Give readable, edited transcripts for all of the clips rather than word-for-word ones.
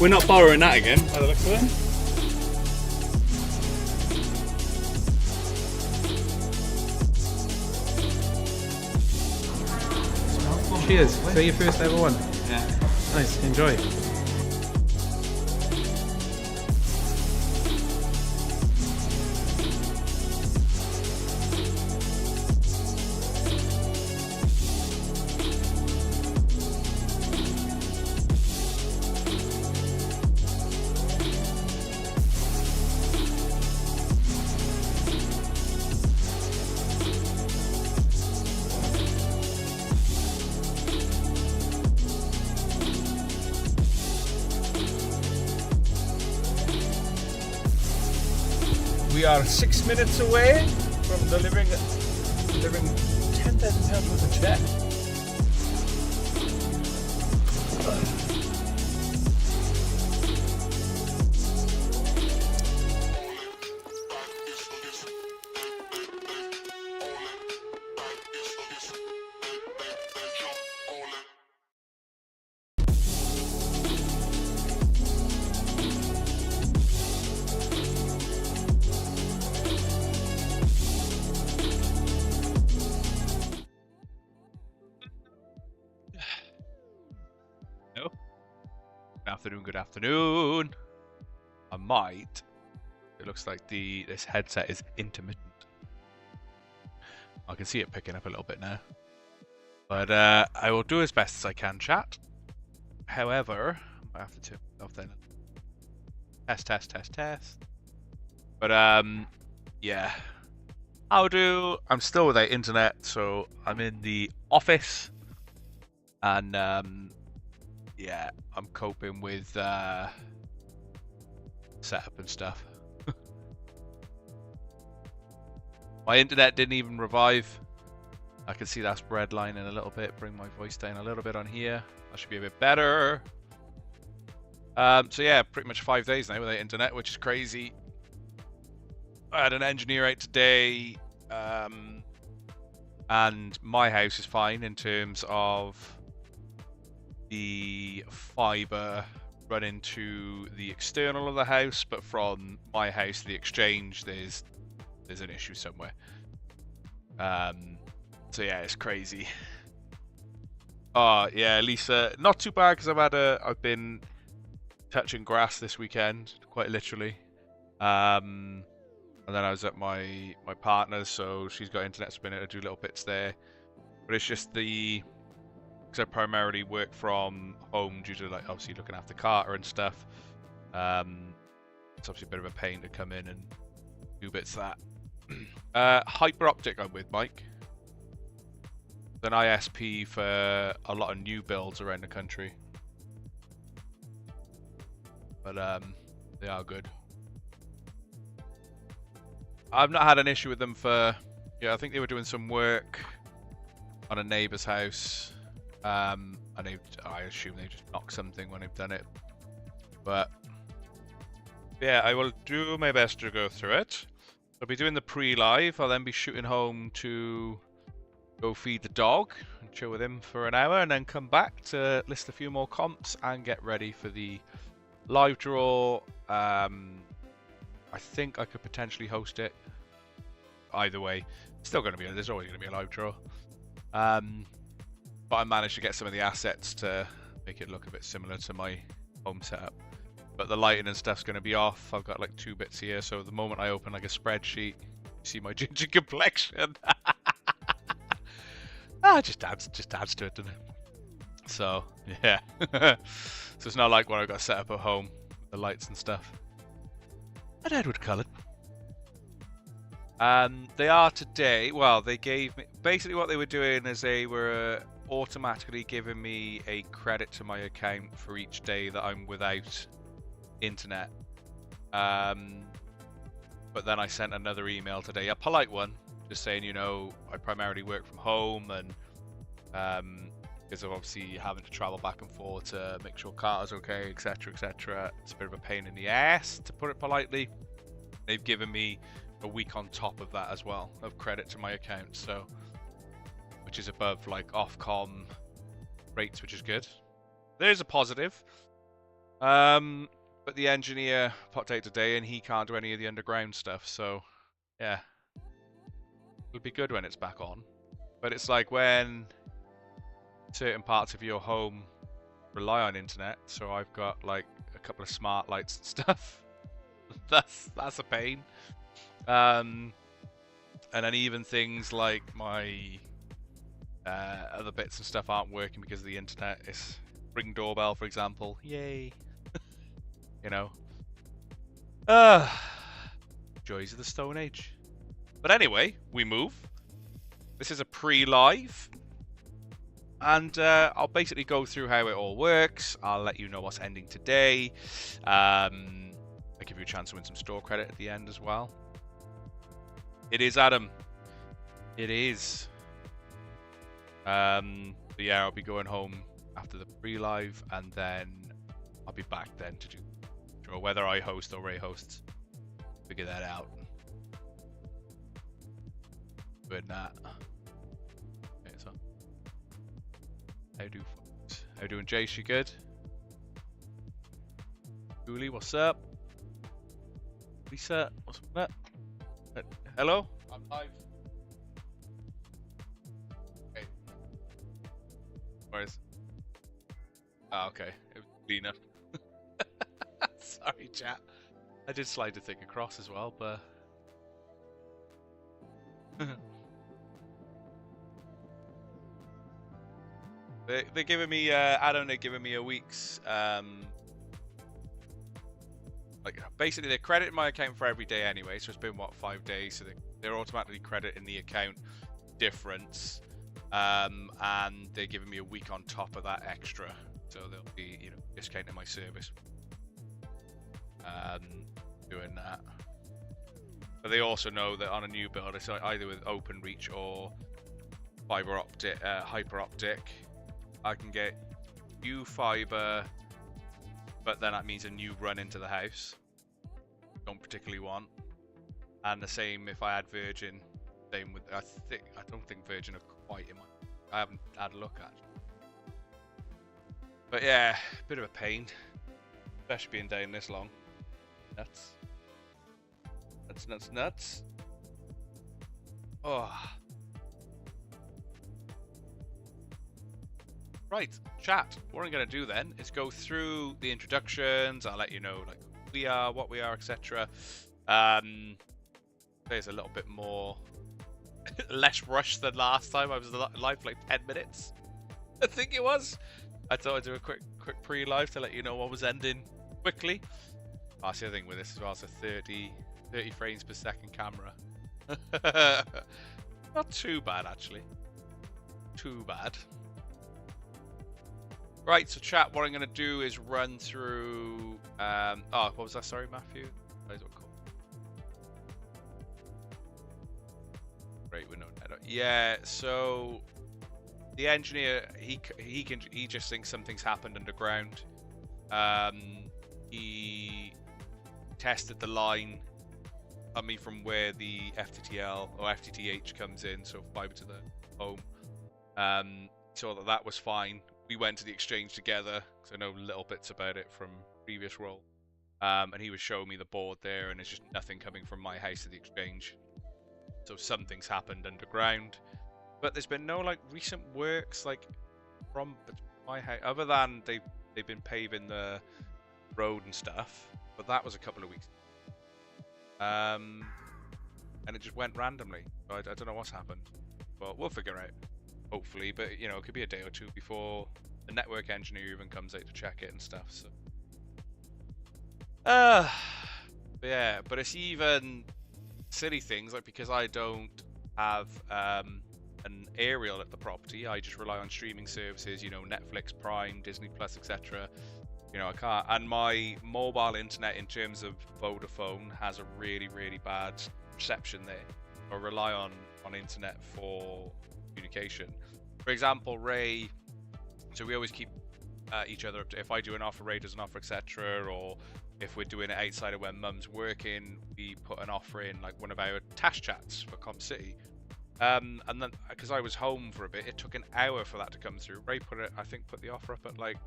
We're not borrowing that again, by the looks of it. Cheers. Is that your first ever one? Yeah. Nice. Enjoy. We are 6 minutes away from delivering £10,000 worth of check. Good afternoon. I might. It looks like this headset is intermittent. I can see it picking up a little bit now. But I will do as best as I can, chat. However, I have to turn off then. Test. But yeah. I'm still without internet, so I'm in the office. And yeah, I'm coping with setup and stuff. My internet didn't even revive. I can see that's redlining a little bit. Bring my voice down a little bit on here. That should be a bit better. So yeah, pretty much 5 days now without internet, which is crazy. I had an engineer out today, and my house is fine in terms of the fiber running to the external of the house, but from my house to the exchange there's an issue somewhere. So yeah, it's crazy. Oh yeah, Lisa, not too bad because I've been touching grass this weekend, quite literally. And then I was at my partner's, so she's got internet, so I've been able to do little bits there. But it's just because I primarily work from home due to, like, obviously looking after Carter and stuff. It's obviously a bit of a pain to come in and do bits of that. Hyperoptic I'm with, Mike. It's an ISP for a lot of new builds around the country. But they are good. I've not had an issue with them for, I think they were doing some work on a neighbour's house. And I assume they just knocked something when they've done it. But yeah, I will do my best to go through it. I'll be doing the pre-live. I'll then be shooting home to go feed the dog and chill with him for an hour, and then come back to list a few more comps and get ready for the live draw. I think I could potentially host it. Either way, there's always going to be a live draw. But I managed to get some of the assets to make it look a bit similar to my home setup. But the lighting and stuff's going to be off. I've got like 2 bits here, so the moment I open like a spreadsheet, you see my ginger complexion. It just adds to it, doesn't it? So yeah. So it's not like what I've got set up at home, the lights and stuff. And Edward coloured. They are today. Well, they gave me basically what they were doing is they were automatically giving me a credit to my account for each day that I'm without internet. But then I sent another email today, a polite one, just saying, I primarily work from home, and because of obviously having to travel back and forth to make sure Carter's okay, etc, etc. It's a bit of a pain in the ass, to put it politely. They've given me a week on top of that as well of credit to my account, so which is above like Ofcom rates, which is good. There's a positive. But the engineer popped out today, and he can't do any of the underground stuff. So, yeah, it'll be good when it's back on. But it's like when certain parts of your home rely on internet. So I've got like a couple of smart lights and stuff. that's a pain. And then even things like my other bits and stuff aren't working because of the internet. It's Ring doorbell, for example. Yay. You know. Joys of the Stone Age. But anyway, we move. This is a pre-live. And I'll basically go through how it all works. I'll let you know what's ending today. I'll give you a chance to win some store credit at the end as well. It is Adam. It is. But yeah, I'll be going home after the pre-live, and then I'll be back then to do whether I host or Ray hosts. Figure that out. Good that. Okay, so how doing Jace? You good? Julie, what's up? Lisa, what's up? Hello? I'm live. Okay. Where's? Oh, okay. It was Lena. Sorry, chat. I did slide the thing across as well, but they're giving me Adam. They're giving me a week's like basically they're crediting my account for every day anyway. So it's been what, 5 days, so they're automatically crediting the account difference, and they're giving me a week on top of that extra. So they'll be, you know, discounting my service. Doing that. But they also know that on a new build, it's either with OpenReach or fiber optic, hyper optic, I can get new fiber, but then that means a new run into the house. Don't particularly want. And the same if I add Virgin. Same with I don't think Virgin are quite in my. I haven't had a look at. But yeah, bit of a pain, especially being down this long. Nuts. Nuts. Oh. Right, chat. What I'm going to do then is go through the introductions. I'll let you know like who we are, what we are, etc. There's a little bit more less rush than last time. I was live for like 10 minutes. I think it was. I thought I'd do a quick pre-live to let you know what was ending quickly. That's the other thing with this as well. It's a 30 frames per second camera. Not too bad, actually. Too bad. Right, so chat, what I'm going to do is run through... what was that? Sorry, Matthew? Great with no net. Yeah, so... The engineer, he just thinks something's happened underground. He tested the line from where the FTTL or FTTH comes in, so fiber to the home. So that was fine. We went to the exchange together because I know little bits about it from previous role. And he was showing me the board there, and there's just nothing coming from my house to the exchange. So something's happened underground. But there's been no like recent works like from my house, other than they've been paving the road and stuff. But that was a couple of weeks. And it just went randomly. I don't know what's happened, but we'll figure out. Hopefully, but you know, it could be a day or two before the network engineer even comes out to check it and stuff. So, yeah, but it's even silly things like because I don't have an aerial at the property, I just rely on streaming services. You know, Netflix, Prime, Disney Plus, etc. You know, I can't. And my mobile internet, in terms of Vodafone, has a really, really bad reception there. I rely on internet for communication. For example, Ray, so we always keep each other up to, if I do an offer, Ray does an offer, etc. Or if we're doing it outside of when Mum's working, we put an offer in like one of our task chats for Com City. And then because I was home for a bit, it took an hour for that to come through. Ray put the offer up at like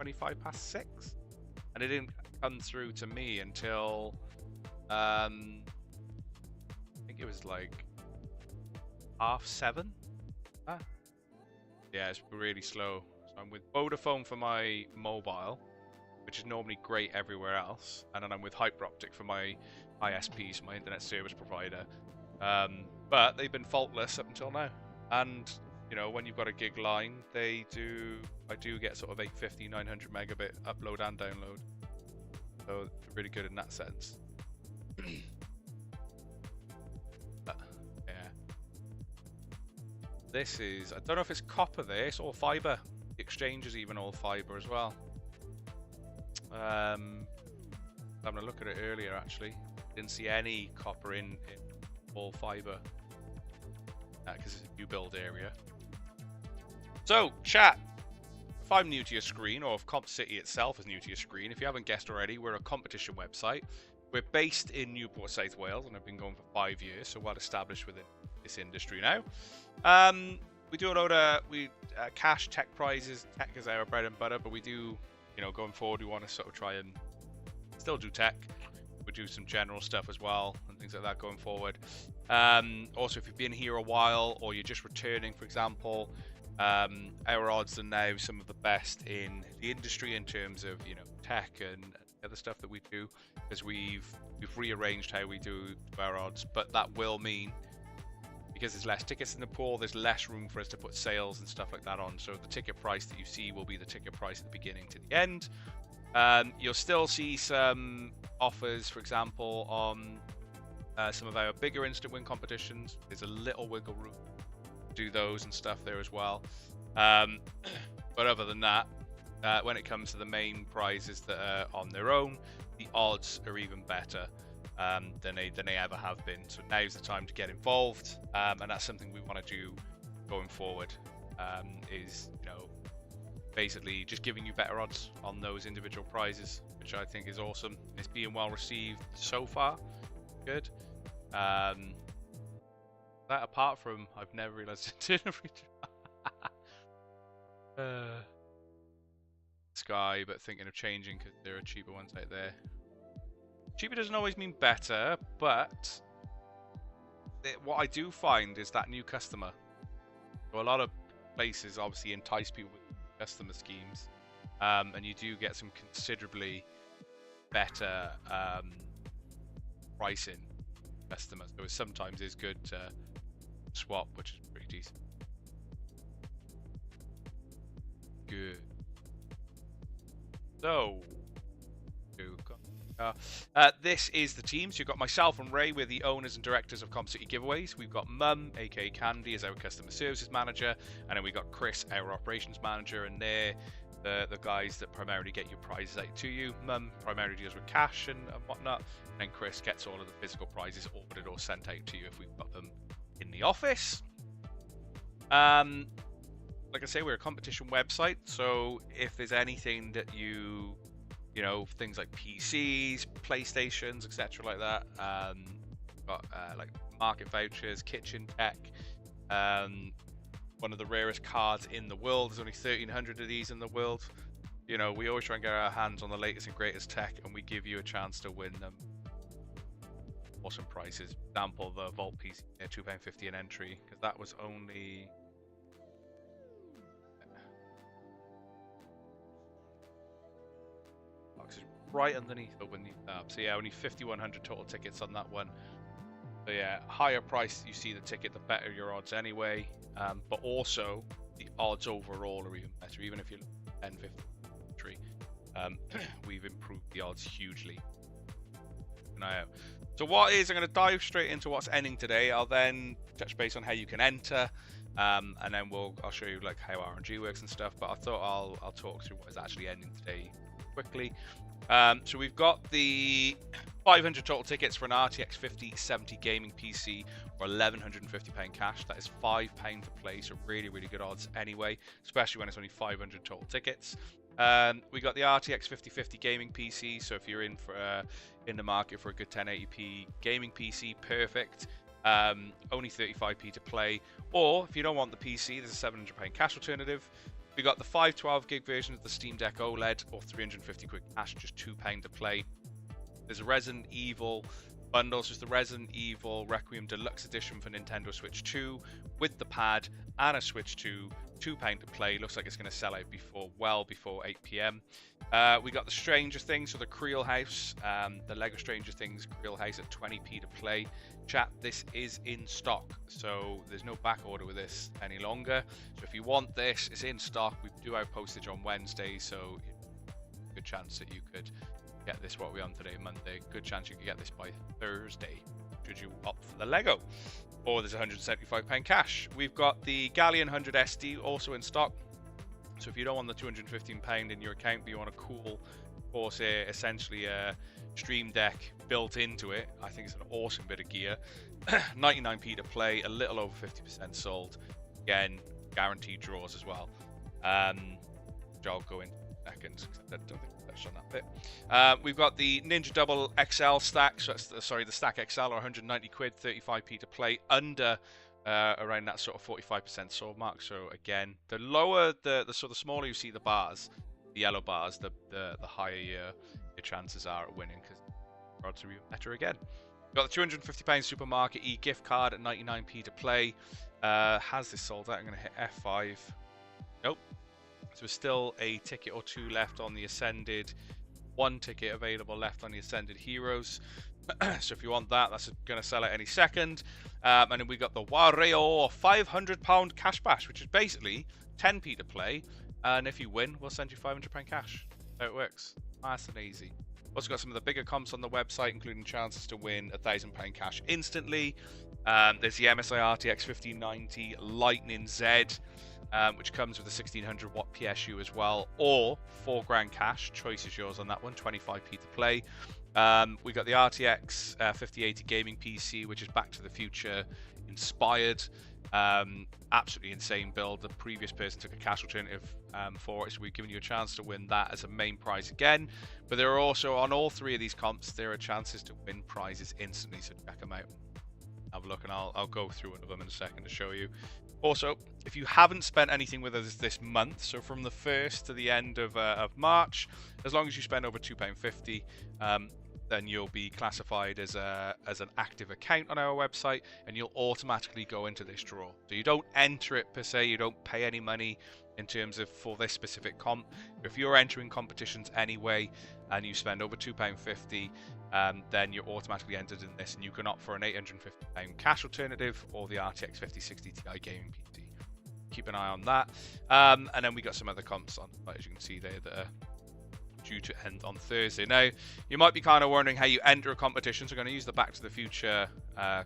6:25. and it didn't come through to me until I think it was like 7:30. Yeah, it's really slow. So I'm with Vodafone for my mobile, which is normally great everywhere else, and then I'm with Hyperoptic for my ISP, so my internet service provider. But they've been faultless up until now. And you know, when you've got a gig line, I do get sort of 850, 900 megabit upload and download. So they're really good in that sense. But, yeah. This is, I don't know if it's copper there, it's all fiber. The exchange is even all fiber as well. Having a look at it earlier, actually, didn't see any copper in all fiber because it's a new build area. So, chat, if I'm new to your screen, or if Comp City itself is new to your screen, if you haven't guessed already, we're a competition website. We're based in Newport, South Wales, and have been going for 5 years, so well established within this industry now. We do a load of cash tech prizes. Tech is our bread and butter, but we do, you know, going forward, we want to sort of try and still do tech. We do some general stuff as well and things like that going forward. Also, if you've been here a while or you're just returning, for example, our odds are now some of the best in the industry in terms of, you know, tech and other stuff that we do, because we've rearranged how we do our odds. But that will mean, because there's less tickets in the pool, there's less room for us to put sales and stuff like that on. So the ticket price that you see will be the ticket price at the beginning to the end. You'll still see some offers, for example, on some of our bigger instant win competitions. There's a little wiggle room to do those and stuff there as well. But other than that, when it comes to the main prizes that are on their own, the odds are even better than they ever have been. So now's the time to get involved, and that's something we want to do going forward. Is, you know, basically just giving you better odds on those individual prizes, which I think is awesome. It's being well received so far. Good. That apart from, I've never realized it didn't Sky, but thinking of changing because there are cheaper ones out there. Cheaper doesn't always mean better, but what I do find is that new customer. So a lot of places obviously entice people with customer schemes, and you do get some considerably better pricing customers. So it sometimes is good to swap, which is pretty decent. Good. So, this is the team. So you've got myself and Ray. We're the owners and directors of Comp City Giveaways. We've got Mum, aka Candy, as our customer services manager, and then we got Chris, our operations manager, and they're the guys that primarily get your prizes out to you. Mum primarily deals with cash and whatnot, and then Chris gets all of the physical prizes ordered or sent out to you if we've got them in the office. Like I say, we're a competition website, so if there's anything that you know, things like PCs, PlayStations, etc. like that, got like market vouchers, kitchen tech, one of the rarest cards in the world. There's only 1,300 of these in the world. You know, we always try and get our hands on the latest and greatest tech, and we give you a chance to win them. Awesome prices. For example, the Vault PC at £2.50 an entry, because that was only... right underneath or beneath that. So yeah, only 5,100 total tickets on that one. So yeah, higher price you see the ticket, the better your odds anyway. But also the odds overall are even better. Even if you look at 10, 15, we've improved the odds hugely. So what is, I'm going to dive straight into what's ending today. I'll then touch base on how you can enter, and then I'll show you like how RNG works and stuff. But I thought I'll talk through what is actually ending today quickly. So we've got the 500 total tickets for an RTX 5070 gaming PC for £1,150 cash. That is £5 to play, so really, really good odds anyway, especially when it's only 500 total tickets. We got the RTX 5050 gaming PC, so if you're in the market for a good 1080p gaming PC, perfect. Only 35p to play. Or if you don't want the PC, there's a £700 cash alternative. We got the 512 gig version of the Steam Deck OLED, or 350 quid cash, just £2 to play. There's a Resident Evil bundle, so it's the Resident Evil Requiem Deluxe Edition for Nintendo Switch 2 with the pad and a Switch 2, £2 to play. Looks like it's going to sell out well before 8 p.m. We got the Stranger Things, so the Creel House, the Lego Stranger Things Creel House at 20p to play. Chat, this is in stock, so there's no back order with this any longer. So if you want this, it's in stock. We do have postage on Wednesday, so good chance that you could get this. What are we on today? Monday. Good chance you could get this by Thursday, should you opt for the Lego. Or there's £175 cash. We've got the Galleon 100 SD also in stock. So if you don't want the £215 in your account, but you want a cool Corsair, essentially a Stream Deck built into it, I think it's an awesome bit of gear. 99p to play, a little over 50% sold. Again, guaranteed draws as well. Which I'll go in seconds. I don't think I touched on that bit. We've got the Ninja Double XL stack. So that's the Stack XL, or 190 quid, 35p to play, under around that sort of 45% sold mark. So again, the lower the smaller you see the bars, the yellow bars, the higher your chances are at winning, because odds are even better again. We've got the £250 Supermarket e-gift card at 99p to play. Has this sold out? I'm going to hit F5. Nope. So there's still a ticket or two left on the Ascended. One ticket available left on the Ascended Heroes. So if you want that, that's going to sell out any second. And then we got the Wario £500 cash bash, which is basically 10p to play. And if you win, we'll send you £500 cash. That's how it works. Nice and easy. Also got some of the bigger comps on the website, including chances to win £1,000 cash instantly. There's the MSI RTX 1590 Lightning Z, which comes with a 1600 watt PSU as well, or £4,000 cash. Choice is yours on that one. 25p to play. We got the RTX 5080 gaming PC, which is Back to the Future inspired. Absolutely insane build. The previous person took a cash alternative for it, so we've given you a chance to win that as a main prize again. But there are also, on all three of these comps, there are chances to win prizes instantly, so check them out. Have a look, and I'll go through one of them in a second to show you. Also, if you haven't spent anything with us this month, so from the 1st to the end of March, as long as you spend over £2.50, then you'll be classified as an active account on our website, and you'll automatically go into this draw. So you don't enter it per se, you don't pay any money in terms of for this specific comp. If you're entering competitions anyway and you spend over £2.50, then you're automatically entered in this, and you can opt for an £850 cash alternative or the RTX 5060 Ti gaming PC. Keep an eye on that. And then we got some other comps on, as you can see there, that are due to end on Thursday. Now, you might be kind of wondering how you enter a competition, so we're going to use the Back to the Future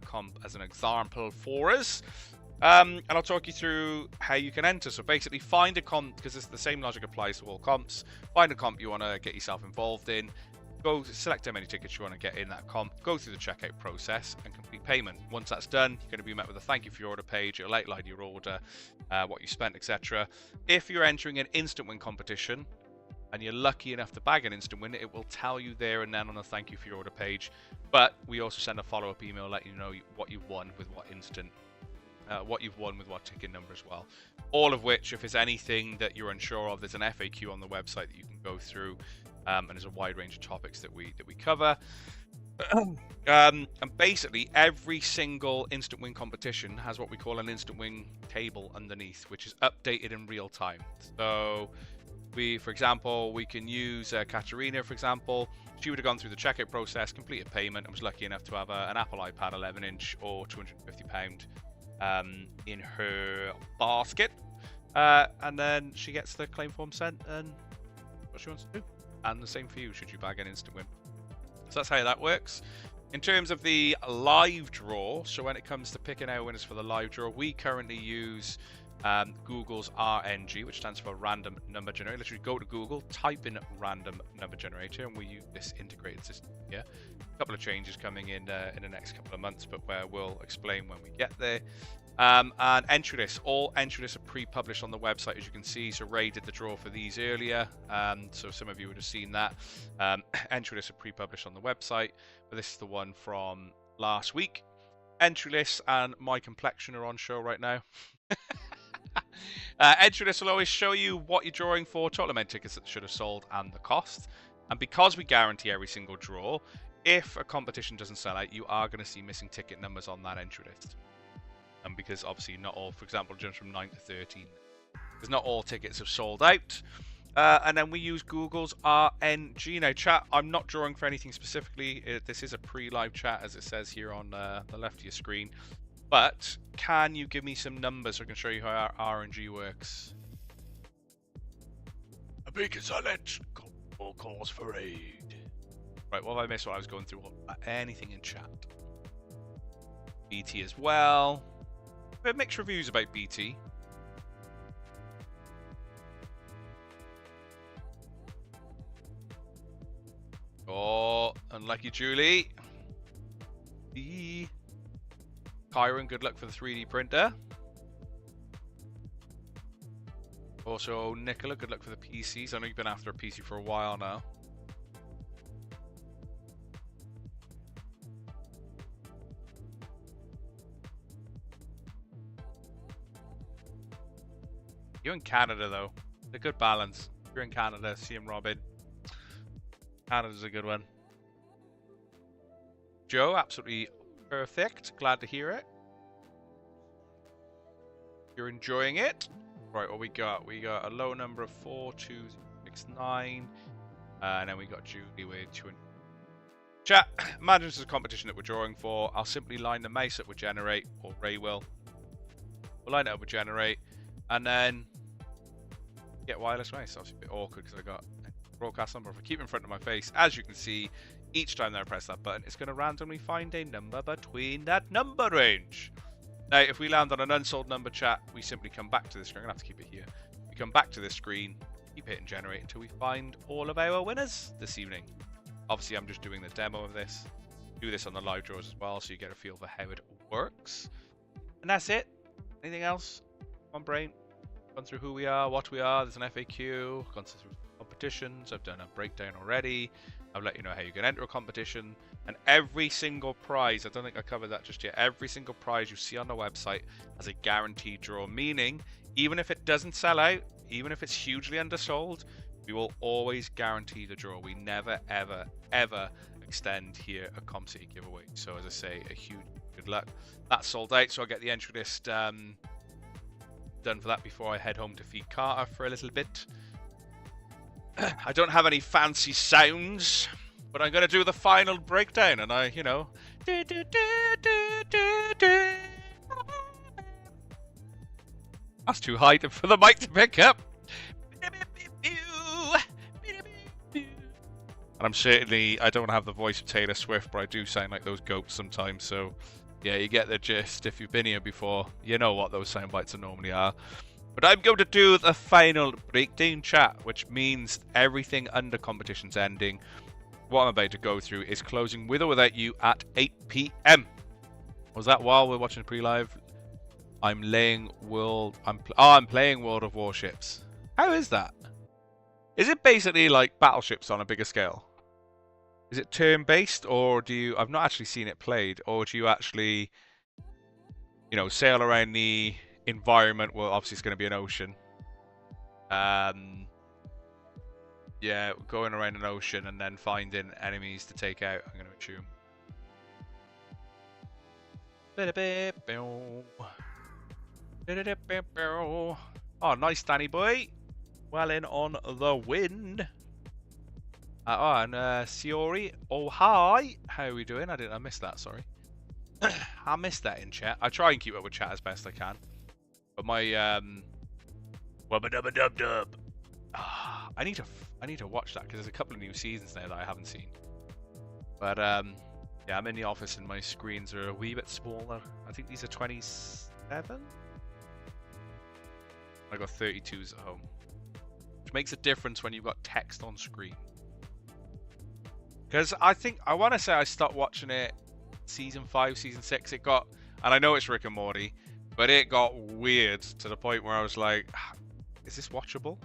comp as an example for us. And I'll talk you through how you can enter. So basically, find a comp, because it's the same logic applies to all comps. Find a comp you want to get yourself involved in. Go select how many tickets you want to get in that comp. Go through the checkout process and complete payment. Once that's done, you're going to be met with a thank you for your order page. It'll outline your order, what you spent, etc. If you're entering an instant win competition and you're lucky enough to bag an instant win, it will tell you there and then on the thank you for your order page. But we also send a follow-up email letting you know what you've won with what instant. What you've won with what ticket number as well. All of which, if there's anything that you're unsure of, there's an FAQ on the website that you can go through, and there's a wide range of topics that we cover. And basically, every single instant win competition has what we call an instant win table underneath, which is updated in real time. So, for example, we can use Katarina, for example. She would have gone through the checkout process, completed payment, and was lucky enough to have an Apple iPad 11-inch or £250 in her basket, and then she gets the claim form sent and what she wants to do. And the same for you, should you bag an instant win. So that's how that works. In terms of the live draw, so when it comes to picking our winners for the live draw, we currently use Google's RNG, which stands for Random Number Generator. Literally go to Google, type in Random Number Generator, and we use this integrated system here. A couple of changes coming in the next couple of months, but we'll explain when we get there. And entry lists, all entry lists are pre-published on the website, as you can see. So Ray did the draw for these earlier, so some of you would have seen that. Entry lists are pre-published on the website, but this is the one from last week. Entry lists and my complexion are on show right now. Entry list will always show you what you're drawing for, total amount of tickets that should have sold, and the cost. And because we guarantee every single draw, if a competition doesn't sell out, you are going to see missing ticket numbers on that entry list. And because obviously not all, for example, just from 9 to 13, because not all tickets have sold out. And then we use Google's RNG. Now, chat, I'm not drawing for anything specifically. This is a pre-live chat, as it says here on the left of your screen. But can you give me some numbers so I can show you how our RNG works? A big silence. All calls for aid. Right, what have I missed while I was going through anything in chat? BT as well. We have mixed reviews about BT. Oh, unlucky Julie. Kyron, good luck for the 3D printer. Also, Nicola, good luck for the PCs. I know you've been after a PC for a while now. You're in Canada, though. It's a good balance. You're in Canada, CM Robin. Canada's a good one. Joe, absolutely perfect. Glad to hear it. You're enjoying it. Right, what we got? We got a low number of 4269. And then we got Julie with 200. Chat, imagine this is a competition that we're drawing for. I'll simply line the mouse up with Generate, or Ray will. We'll line it up with Generate. And then get wireless mouse. Obviously a bit awkward because I got broadcast number. If I keep it in front of my face, as you can see, each time that I press that button, it's going to randomly find a number between that number range. Now, if we land on an unsold number, chat, we simply come back to this screen. I'm going to have to keep it here. We come back to this screen, keep hitting generate until we find all of our winners this evening. Obviously, I'm just doing the demo of this. Do this on the live draws as well, so you get a feel for how it works. And that's it. Anything else? Come on, brain. Gone through who we are, what we are. There's an FAQ. Gone through competitions. I've done a breakdown already. I've let you know how you can enter a competition. And every single prize, I don't think I covered that just yet, every single prize you see on the website has a guaranteed draw, meaning even if it doesn't sell out, even if it's hugely undersold, we will always guarantee the draw. We never, ever, ever extend here a ComCity giveaway. So as I say, a huge good luck. That's sold out, so I'll get the entry list done for that before I head home to feed Carter for a little bit. I don't have any fancy sounds, but I'm going to do the final breakdown, and I, you know... That's too high for the mic to pick up. And I'm certainly... I don't have the voice of Taylor Swift, but I do sound like those goats sometimes, so... Yeah, you get the gist. If you've been here before, you know what those sound bites normally are. But I'm going to do the final breakdown, chat, which means everything under competition's ending. What I'm about to go through is closing with or without you at 8 PM. Was that while we're watching pre-live? I'm playing World of Warships. How is that? Is it basically like battleships on a bigger scale? Is it turn-based, or do you... I've not actually seen it played, or do you actually, you know, sail around the environment? Well, obviously it's going to be an ocean. Yeah, going around an ocean and then finding enemies to take out, I'm going to assume. Oh, nice, Danny boy. Well in on the wind. And Siori, oh hi, how are we doing? I missed that, sorry. I missed that in chat. I try and keep up with chat as best I can. But my wubba-dubba-dub-dub. I need to watch that because there's a couple of new seasons now that I haven't seen. But yeah, I'm in the office and my screens are a wee bit smaller. I think these are 27. I got 32s at home, which makes a difference when you've got text on screen. Because I want to say I stopped watching it season 5, season 6. It got, and I know it's Rick and Morty, but it got weird to the point where I was like, is this watchable?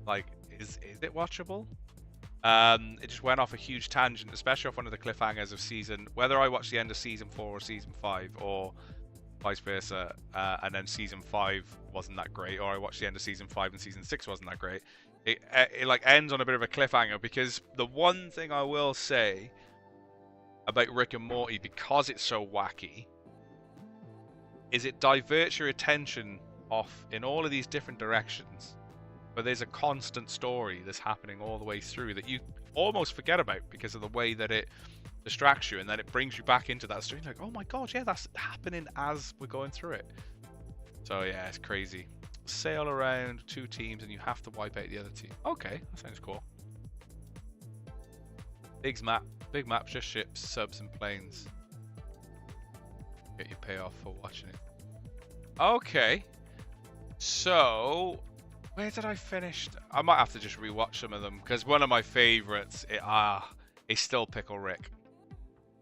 Like, is it watchable? It just went off a huge tangent, especially off one of the cliffhangers of season, whether I watched the end of season 4 or season 5, or vice versa. And then season 5 wasn't that great, or I watched the end of season 5 and season 6 wasn't that great. It like ends on a bit of a cliffhanger, because the one thing I will say about Rick and Morty, because it's so wacky, is it diverts your attention off in all of these different directions, but there's a constant story that's happening all the way through that you almost forget about because of the way that it distracts you, and then it brings you back into that story. Like, oh my god, yeah, that's happening as we're going through it. So yeah, it's crazy. Sail around 2 teams and you have to wipe out the other team. Okay, that sounds cool. Big maps, just ships, subs and planes. Get your payoff for watching it. Okay, so where did I finish? I might have to just rewatch some of them, because one of my favorites is still Pickle Rick.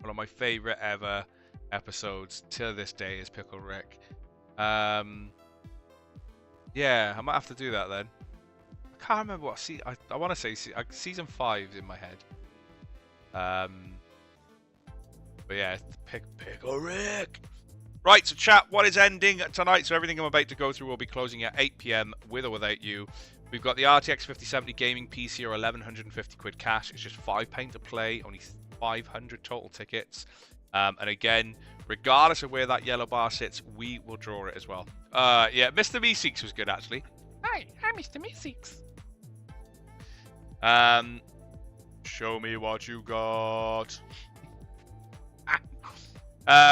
One of my favorite ever episodes to this day is Pickle Rick. Yeah, I might have to do that then. I can't remember what I want to say season 5 in my head. But yeah, Pickle Rick. Right, so chat, what is ending tonight? So everything I'm about to go through will be closing at 8 PM with or without you. We've got the RTX 5070 gaming PC, or 1150 quid cash. It's just £5 to play, only 500 total tickets. And again, regardless of where that yellow bar sits, we will draw it as well. Yeah, Mr. Meeseeks was good, actually. Hi, I'm Mr. Meeseeks. Show me what you got.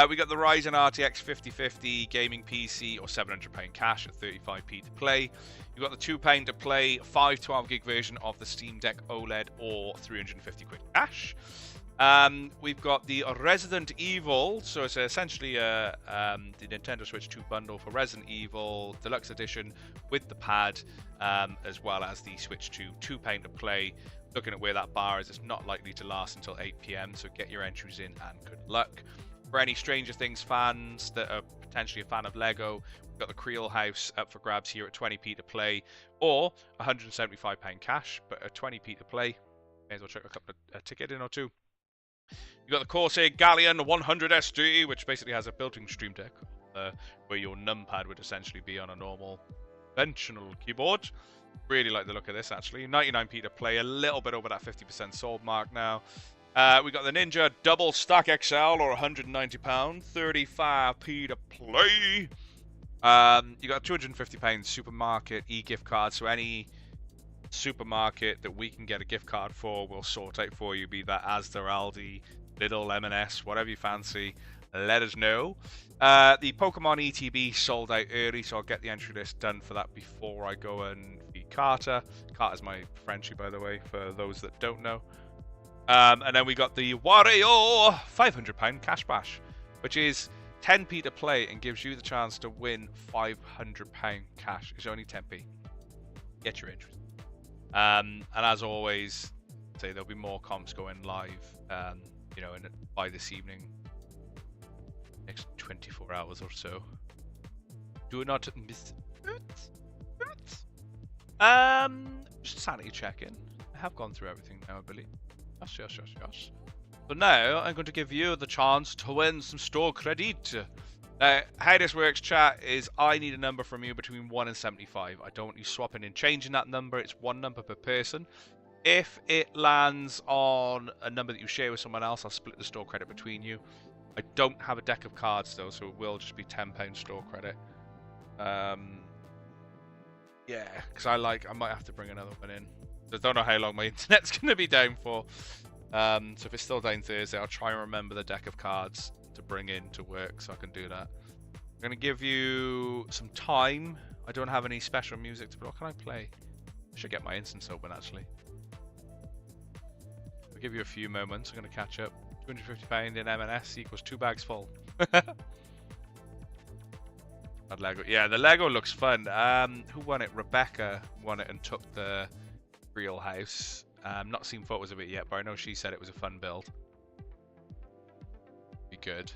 We got the Ryzen RTX 5050 gaming PC, or £700 cash at 35p to play. You've got the £2 to play 512 gig version of the Steam Deck OLED, or 350 quid cash. We've got the Resident Evil, so it's essentially the Nintendo Switch 2 bundle for Resident Evil Deluxe Edition with the pad, as well as the Switch 2 £2 to play. Looking at where that bar is, it's not likely to last until 8 PM, so get your entries in and good luck. For any Stranger Things fans that are potentially a fan of Lego, we've got the Creel House up for grabs here at 20p to play, or £175 cash, but at 20p to play. May as well check a ticket in or two. You've got the Corsair Galleon 100 SD, which basically has a built-in Stream Deck, where your numpad would essentially be on a normal conventional keyboard. Really like the look of this, actually. 99p to play, a little bit over that 50% sold mark now. We got the Ninja Double Stack XL, or £190, 35p to play. You got a £250 supermarket e-gift card, so any supermarket that we can get a gift card for, we'll sort out for you, be that Asda, Aldi, Lidl, M&S, whatever you fancy, let us know. The Pokemon ETB sold out early, so I'll get the entry list done for that before I go and feed Carter. Carter's my Frenchie, by the way, for those that don't know. And then we got the Wario £500 cash bash, which is 10p to play and gives you the chance to win £500 cash. It's only 10p. Get your interest. And as always, say there'll be more comps going live, you know, by this evening, next 24 hours or so. Do not miss it. Just sanity check-in. I have gone through everything now, I believe. Yes. So now I'm going to give you the chance to win some store credit. Now, how this works, chat, is I need a number from you between 1 and 75. I don't want you swapping and changing that number. It's one number per person. If it lands on a number that you share with someone else, I'll split the store credit between you. I don't have a deck of cards, though, so it will just be £10 store credit. Yeah, because I might have to bring another one in. I don't know how long my internet's going to be down for. So if it's still down Thursday, I'll try and remember the deck of cards to bring in to work so I can do that. I'm going to give you some time. I don't have any special music to play. What can I play? I should get my instance open, actually. I'll give you a few moments. I'm going to catch up. £250 in M&S equals 2 bags full. That Lego. Yeah, the Lego looks fun. Who won it? Rebecca won it and took the Real House. Not seen photos of it yet, but I know she said it was a fun build. Be good.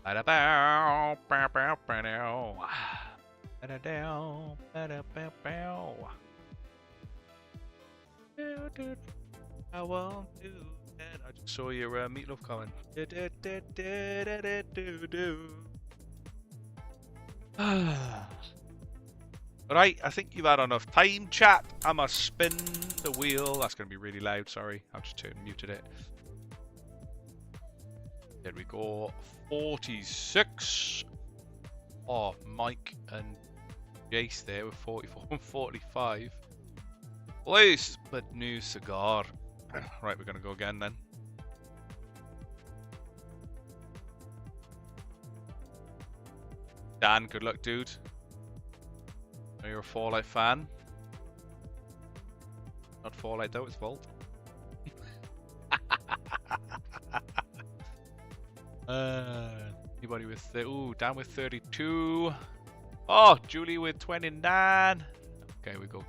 I want to get I just saw your meatloaf comment. Right, I think you've had enough time, chat. I must spin the wheel. That's going to be really loud, sorry. I've just muted it. There we go. 46. Oh, Mike and Jace there with 44 and 45. Please, but new cigar. Right, we're going to go again then. Dan, good luck, dude. I know you're a Fallout fan. Not Fallout though, it's Vault. Anybody with Dan with 32. Oh, Julie with 29. Okay, we go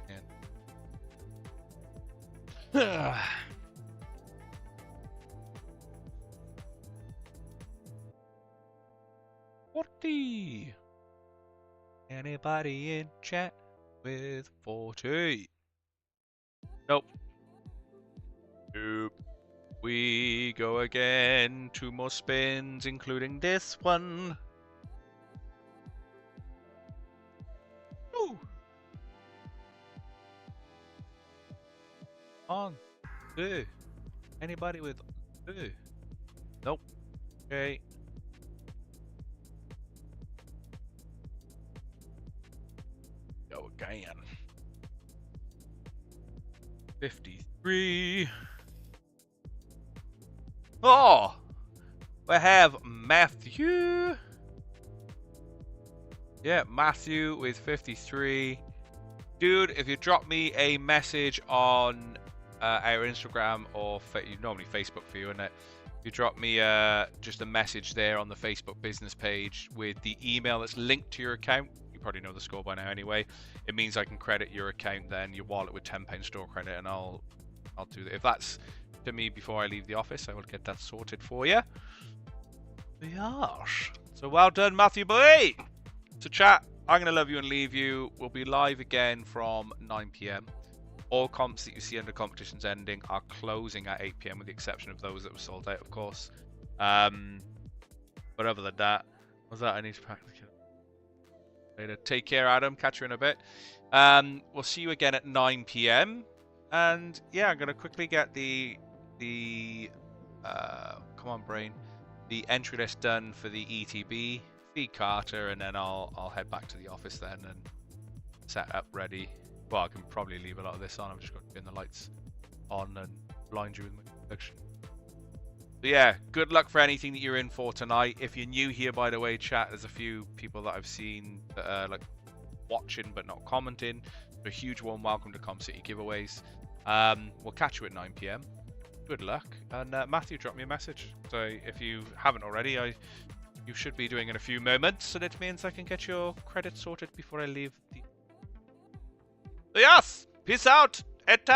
again. 40. Anybody in chat with 40? Nope. Nope. We go again. 2 more spins, including this one. Ooh. On. Anybody with Nope. Okay. Go again. 53. Oh, we have Matthew. Yeah, Matthew with 53. Dude, if you drop me a message on our Instagram or normally Facebook for you, isn't it? If you drop me just a message there on the Facebook business page with the email that's linked to your account, you probably know the score by now anyway. It means I can credit your account then, your wallet with £10 store credit, and I'll do that. If that's to me before I leave the office, I will get that sorted for you. Yes. So well done, Matthew boy. So chat, I'm gonna love you and leave you. We'll be live again from 9 PM. All comps that you see under competitions ending are closing at 8 PM with the exception of those that were sold out, of course. But other than that, was that I need to practice. Later. Take care, Adam. Catch you in a bit. We'll see you again at 9 PM. And yeah, I'm gonna quickly get the come on brain, the entry list done for the ETB, feed Carter, and then I'll head back to the office then and set up ready. Well, I can probably leave a lot of this on. I'm just going to turn the lights on and blind you with my reflection. But yeah, good luck for anything that you're in for tonight. If you're new here, by the way, chat, there's a few people that I've seen that are like watching but not commenting. So a huge warm welcome to Com City giveaways. We'll catch you at 9 PM. Good luck. And Matthew, drop me a message. So if you haven't already, you should be doing in a few moments, and it means I can get your credit sorted before I leave the... Yes! Peace out!